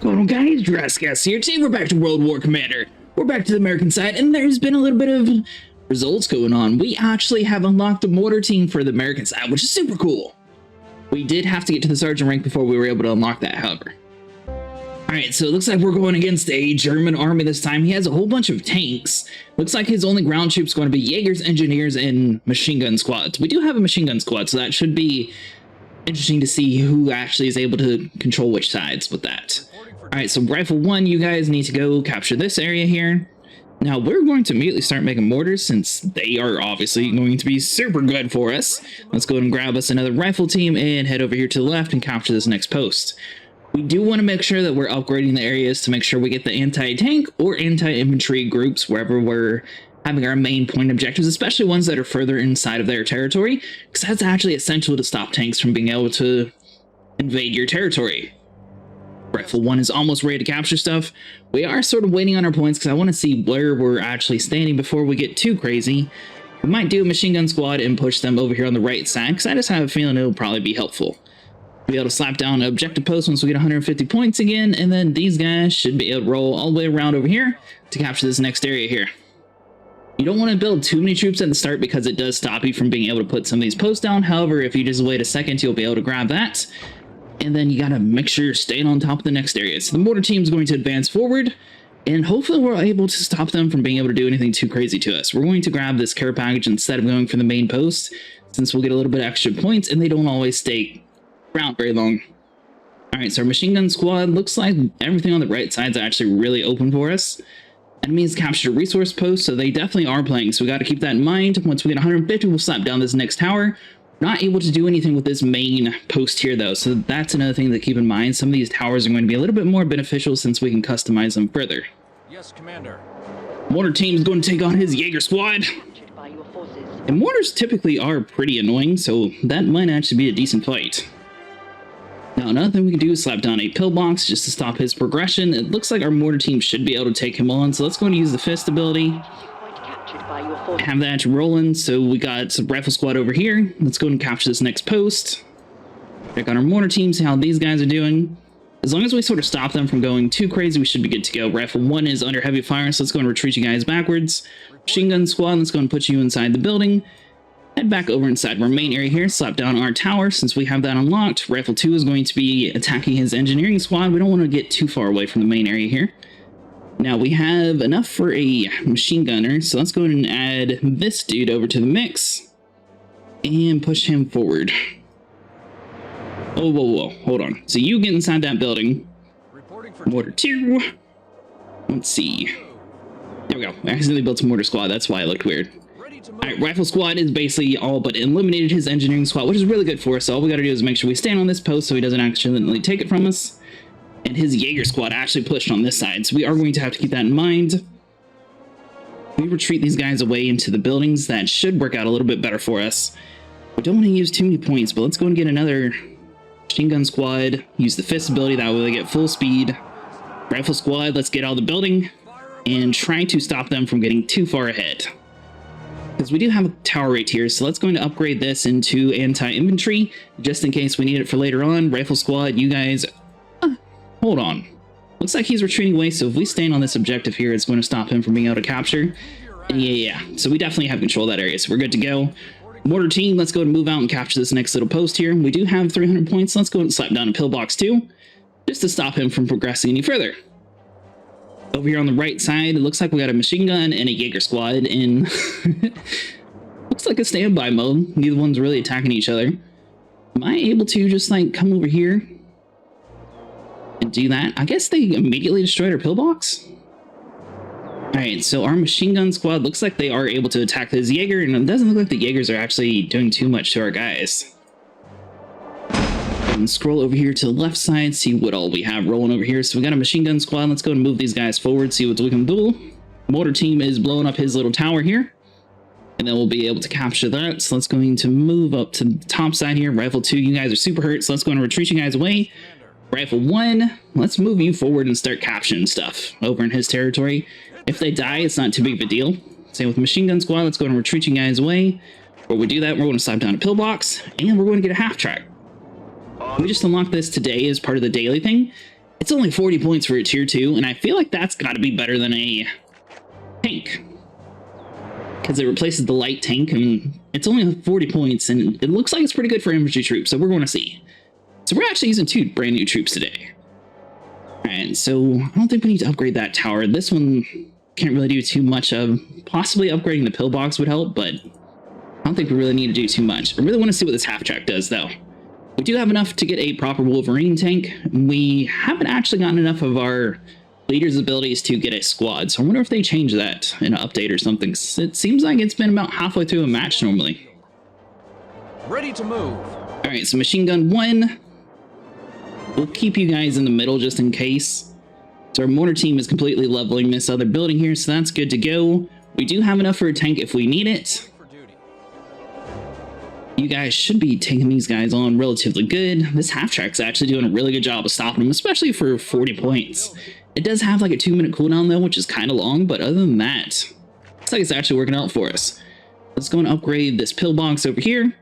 going on, guys? Jurassic here. Today we're back to World War Commander. We're back to the American side, and there's been a little bit of results going on. We actually have unlocked the mortar team for the American side, which is super cool. We did have to get to the sergeant rank before we were able to unlock that, however. Alright, so it looks like we're going against a German army this time. He has a whole bunch of tanks. Looks like his only ground troops are going to be Jaegers, engineers, and machine gun squads. We do have a machine gun squad, so that should be interesting to see who actually is able to control which sides with that. Alright, so Rifle 1, you guys need to go capture this area here. Now, we're going to immediately start making mortars since they are obviously going to be super good for us. Let's go ahead and grab us another rifle team and head over here to the left and capture this next post. We do want to make sure that we're upgrading the areas to make sure we get the anti-tank or anti-infantry groups wherever we're having our main point objectives, especially ones that are further inside of their territory, because that's actually essential to stop tanks from being able to invade your territory. Rifle 1 is almost ready to capture stuff. We are sort of waiting on our points because I want to see where we're actually standing before we get too crazy. We might do a machine gun squad and push them over here on the right side, because I just have a feeling it'll probably be helpful. Be able to slap down an objective post once we get 150 points again, and then these guys should be able to roll all the way around over here to capture this next area here. You don't want to build too many troops at the start because it does stop you from being able to put some of these posts down. However, if you just wait a second, you'll be able to grab that. And then you gotta make sure you're staying on top of the next area. So the mortar team is going to advance forward, and hopefully we're able to stop them from being able to do anything too crazy to us. We're going to grab this care package instead of going for the main post, since we'll get a little bit extra points, and they don't always stay around very long. Alright, so our machine gun squad looks like everything on the right side is actually really open for us. Enemies captured a resource post, so they definitely are playing, so we got to keep that in mind. Once we get 150, we'll slap down this next tower. Not able to do anything with this main post here, though, so that's another thing to keep in mind. Some of these towers are going to be a little bit more beneficial since we can customize them further. Yes, Commander. Mortar team is going to take on his Jaeger squad. And mortars typically are pretty annoying, so that might actually be a decent fight. Now, another thing we can do is slap down a pillbox just to stop his progression. It looks like our mortar team should be able to take him on, so let's go and use the fist ability. Have that rolling, so we got some rifle squad over here. Let's go and capture this next post. Check on our mortar team, see how these guys are doing. As long as we sort of stop them from going too crazy, we should be good to go. Rifle 1 is under heavy fire, so let's go and retreat you guys backwards. Machine gun squad, let's go and put you inside the building. Head back over inside our main area here, slap down our tower since we have that unlocked. Rifle 2 is going to be attacking his engineering squad. We don't want to get too far away from the main area here. Now, we have enough for a machine gunner, so let's go ahead and add this dude over to the mix and push him forward. Oh, whoa, hold on. So you get inside that building. Mortar 2. Let's see. There we go. I accidentally built some mortar squad. That's why it looked weird. Alright, rifle squad is basically all but eliminated his engineering squad, which is really good for us. So all we gotta do is make sure we stand on this post so he doesn't accidentally take it from us. And his Jaeger squad actually pushed on this side, so we are going to have to keep that in mind. We retreat these guys away into the buildings. That should work out a little bit better for us. We don't want to use too many points, but let's go and get another machine gun squad. Use the fist ability, that way they get full speed. Rifle squad, let's get out of the building and try to stop them from getting too far ahead. Because we do have a tower right here, so let's go and upgrade this into anti-infantry, just in case we need it for later on. Rifle squad, you guys... hold on. Looks like he's retreating away, so if we stand on this objective here, it's going to stop him from being able to capture. And yeah. So we definitely have control of that area, so we're good to go. Mortar team, let's go and move out and capture this next little post here. We do have 300 points. Let's go and slap down a pillbox too, just to stop him from progressing any further. Over here on the right side, it looks like we got a machine gun and a Jaeger squad in... looks like a standby mode. Neither one's really attacking each other. Am I able to just, like, come over here and do that? I guess they immediately destroyed our pillbox. Alright, so our machine gun squad looks like they are able to attack this Jaeger, and it doesn't look like the Jaegers are actually doing too much to our guys. And scroll over here to the left side, see what all we have rolling over here. So we got a machine gun squad. Let's go and move these guys forward, see what we can do. Mortar team is blowing up his little tower here, and then we'll be able to capture that. So let's go to move up to the top side here. Rifle 2, you guys are super hurt, so let's go and retreat you guys away. Rifle 1, let's move you forward and start capturing stuff over in his territory. If they die, it's not too big of a deal. Same with machine gun squad. Let's go and retreat you guys away. Before we do that, we're going to slap down a pillbox, and we're going to get a half track. We just unlocked this today as part of the daily thing. It's only 40 points for a tier 2, and I feel like that's got to be better than a tank. Because it replaces the light tank, and it's only 40 points, and it looks like it's pretty good for infantry troops, so we're going to see. So we're actually using 2 brand new troops today. Alright, so I don't think we need to upgrade that tower. This one can't really do too much of. Possibly upgrading the pillbox would help, but I don't think we really need to do too much. I really want to see what this half-track does, though. We do have enough to get a proper Wolverine tank. We haven't actually gotten enough of our leader's abilities to get a squad, so I wonder if they change that in an update or something. It seems like it's been about halfway through a match normally. Ready to move. Alright, so machine gun 1. We'll keep you guys in the middle just in case. So our mortar team is completely leveling this other building here, so that's good to go. We do have enough for a tank if we need it. You guys should be taking these guys on relatively good. This half-track's actually doing a really good job of stopping them, especially for 40 points. It does have like a 2-minute cooldown though, which is kind of long, but other than that, looks like it's actually working out for us. Let's go and upgrade this pillbox over here.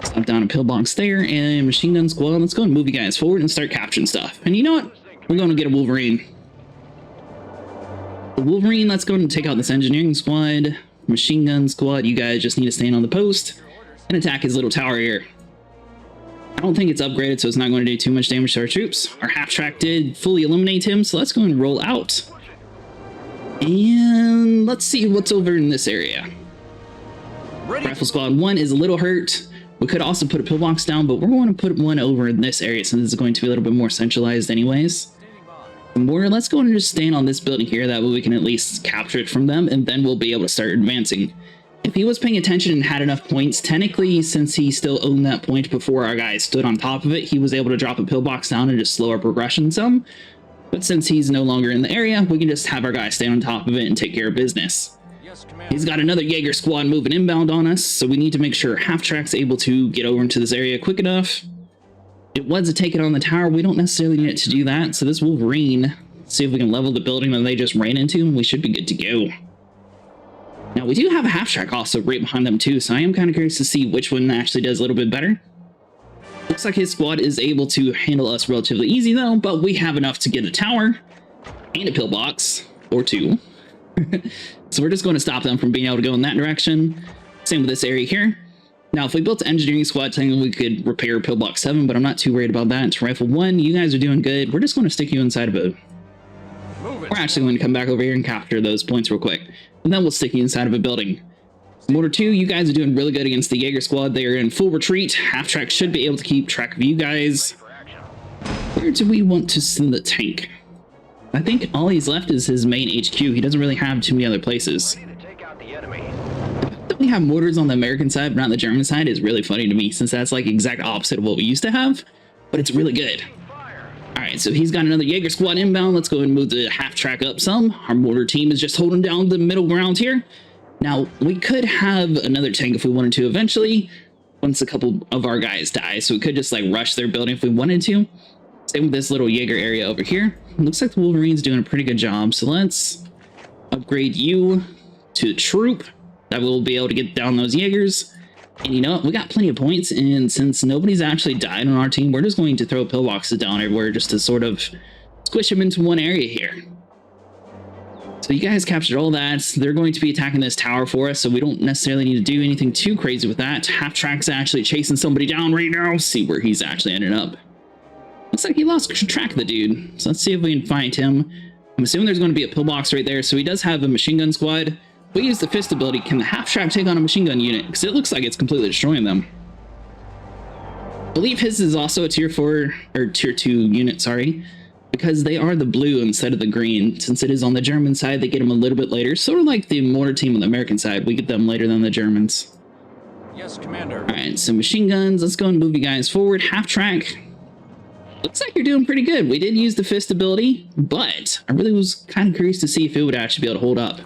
Slap down a pillbox there, and machine gun squad. Let's go and move you guys forward and start capturing stuff. And you know what? We're going to get a Wolverine. The Wolverine, let's go and take out this engineering squad. Machine gun squad, you guys just need to stand on the post and attack his little tower here. I don't think it's upgraded, so it's not going to do too much damage to our troops. Our half-track did fully eliminate him, so let's go and roll out. And let's see what's over in this area. Rifle squad 1 is a little hurt. We could also put a pillbox down, but we're going to put one over in this area since it's going to be a little bit more centralized anyways. Mortar, let's go and just stand on this building here, that way we can at least capture it from them, and then we'll be able to start advancing. If he was paying attention and had enough points, technically, since he still owned that point before our guys stood on top of it, he was able to drop a pillbox down and just slow our progression some. But since he's no longer in the area, we can just have our guys stand on top of it and take care of business. He's got another Jaeger squad moving inbound on us, so we need to make sure half-track's able to get over into this area quick enough. It was a take it on the tower. We don't necessarily need it to do that, so this Wolverine, see if we can level the building that they just ran into, and we should be good to go. Now, we do have a half-track also right behind them too, so I am kind of curious to see which one actually does a little bit better. Looks like his squad is able to handle us relatively easy though, but we have enough to get a tower and a pillbox, or 2. So we're just going to stop them from being able to go in that direction. Same with this area here. Now, if we built an engineering squad, technically we could repair pillbox 7, but I'm not too worried about that. It's rifle 1. You guys are doing good. We're just going to stick you inside of a... We're actually going to come back over here and capture those points real quick. And then we'll stick you inside of a building. Mortar 2, you guys are doing really good against the Jaeger squad. They are in full retreat. Half-track should be able to keep track of you guys. Where do we want to send the tank? I think all he's left is his main HQ. He doesn't really have too many other places. That we have mortars on the American side but not the German side is really funny to me, since that's like exact opposite of what we used to have, but it's really good. Alright, so he's got another Jaeger squad inbound. Let's go and move the half-track up some. Our mortar team is just holding down the middle ground here. Now, we could have another tank if we wanted to eventually, once a couple of our guys die, so we could just like rush their building if we wanted to. Same with this little Jaeger area over here. Looks like the Wolverine's doing a pretty good job, so let's upgrade you to troop. That we'll be able to get down those Jaegers. And you know what? We got plenty of points, and since nobody's actually died on our team, we're just going to throw pillboxes down everywhere just to sort of squish them into one area here. So you guys captured all that. They're going to be attacking this tower for us, so we don't necessarily need to do anything too crazy with that. Half-track's actually chasing somebody down right now. See where he's actually ended up. Looks like he lost track of the dude, so let's see if we can find him. I'm assuming there's going to be a pillbox right there, so he does have a machine gun squad. We use the fist ability. Can the half-track take on a machine gun unit? Because it looks like it's completely destroying them. I believe his is also a tier 4, or tier 2 unit, sorry. Because they are the blue instead of the green. Since it is on the German side, they get them a little bit later. Sort of like the mortar team on the American side. We get them later than the Germans. Yes, Commander. Alright, so machine guns. Let's go and move you guys forward. Half-track. Looks like you're doing pretty good. We did use the fist ability, but I really was kind of curious to see if it would actually be able to hold up.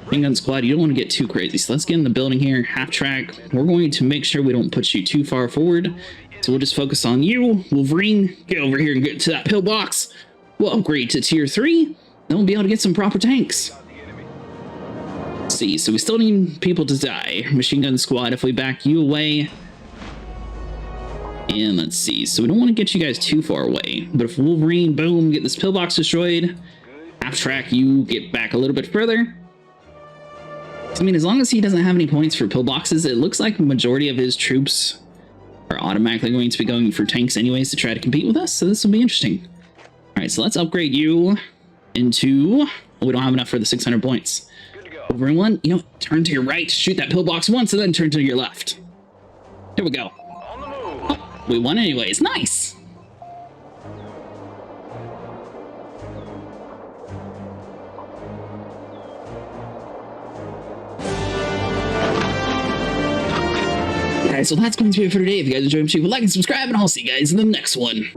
Machine gun squad, you don't want to get too crazy, so let's get in the building here. Half-track, we're going to make sure we don't put you too far forward, so we'll just focus on you. Wolverine, get over here and get to that pillbox. We'll upgrade to tier 3, then we'll be able to get some proper tanks. Let's see, so we still need people to die. Machine gun squad, if we back you away, And let's see. So we don't want to get you guys too far away. But if Wolverine, boom, get this pillbox destroyed. Half track, you get back a little bit further. I mean, as long as he doesn't have any points for pillboxes, it looks like the majority of his troops are automatically going to be going for tanks anyways to try to compete with us. So this will be interesting. All right, so let's upgrade you into... we don't have enough for the 600 points. Over in one, you know, turn to your right, shoot that pillbox once, and then turn to your left. Here we go. Oh, we won anyways. Nice. Alright, so that's going to be it for today. If you guys enjoyed, leave a like and subscribe, and I'll see you guys in the next one.